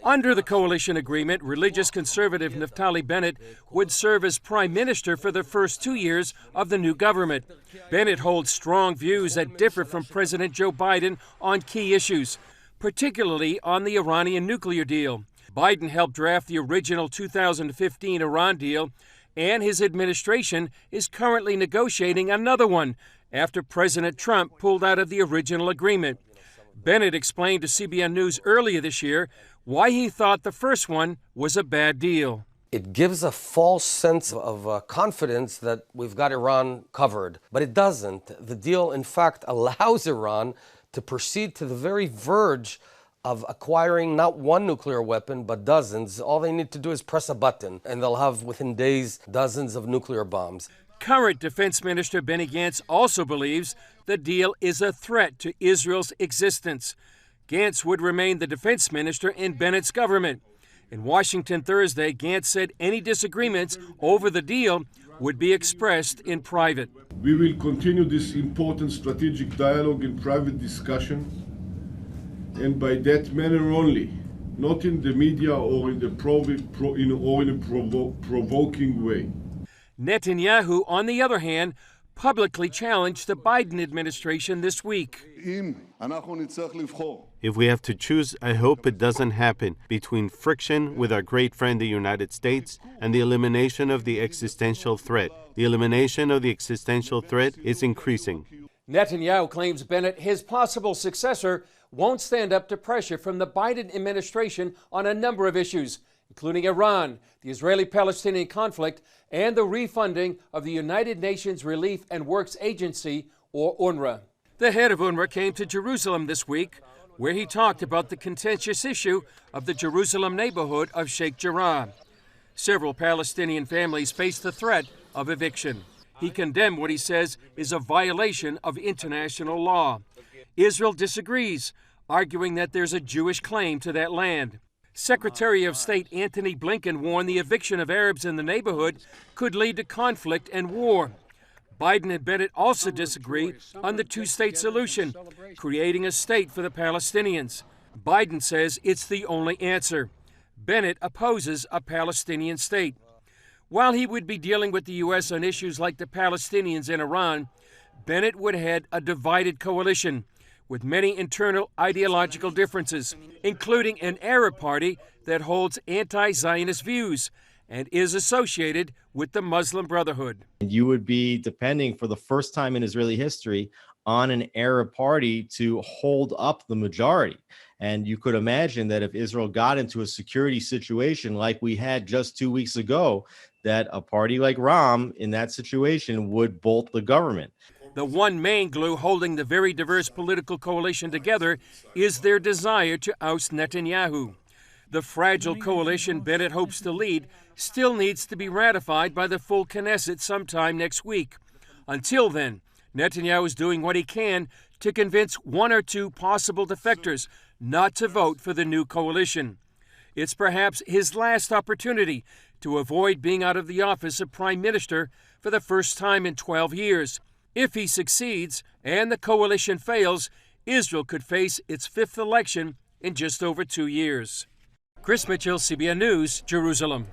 Under the coalition agreement, religious conservative Naftali Bennett would serve as prime minister for the first 2 years of the new government. Bennett holds strong views that differ from President Joe Biden on key issues, particularly on the Iranian nuclear deal. Biden helped draft the original 2015 Iran deal, and his administration is currently negotiating another one after President Trump pulled out of the original agreement. Bennett explained to CBN News earlier this year why he thought the first one was a bad deal. It gives a false sense of confidence that we've got Iran covered, but it doesn't. The deal, in fact, allows Iran to proceed to the very verge of acquiring not one nuclear weapon, but dozens. All they need to do is press a button, and they'll have, within days, dozens of nuclear bombs. Current Defense Minister Benny Gantz also believes the deal is a threat to Israel's existence. Gantz would remain the defense minister in Bennett's government. In Washington Thursday, Gantz said any disagreements over the deal would be expressed in private. We will continue this important strategic dialogue in private discussion, and by that manner only, not in the media or in a provoking way. Netanyahu, on the other hand, publicly challenged the Biden administration this week. If we have to choose, I hope it doesn't happen between friction with our great friend the United States and the elimination of the existential threat. The elimination of the existential threat is increasing. Netanyahu claims Bennett, his possible successor, won't stand up to pressure from the Biden administration on a number of issues, including Iran, the Israeli-Palestinian conflict, and the refunding of the United Nations Relief and Works Agency, or UNRWA. The head of UNRWA came to Jerusalem this week, where he talked about the contentious issue of the Jerusalem neighborhood of Sheikh Jarrah. Several Palestinian families face the threat of eviction. He condemned what he says is a violation of international law. Israel disagrees, arguing that there's a Jewish claim to that land. Secretary of State Antony Blinken warned the eviction of Arabs in the neighborhood could lead to conflict and war. Biden and Bennett also disagree on the two-state solution, creating a state for the Palestinians. Biden says it's the only answer. Bennett opposes a Palestinian state. While he would be dealing with the U.S. on issues like the Palestinians and Iran, Bennett would head a divided coalition with many internal ideological differences, including an Arab party that holds anti-Zionist views and is associated with the Muslim Brotherhood. You would be depending for the first time in Israeli history on an Arab party to hold up the majority. And you could imagine that if Israel got into a security situation like we had just 2 weeks ago, that a party like Ram in that situation would bolt the government. The one main glue holding the very diverse political coalition together is their desire to oust Netanyahu. The fragile coalition Bennett hopes to lead still needs to be ratified by the full Knesset sometime next week. Until then, Netanyahu is doing what he can to convince one or two possible defectors not to vote for the new coalition. It's perhaps his last opportunity to avoid being out of the office of prime minister for the first time in 12 years. If he succeeds and the coalition fails, Israel could face its fifth election in just over 2 years. Chris Mitchell, CBN News, Jerusalem.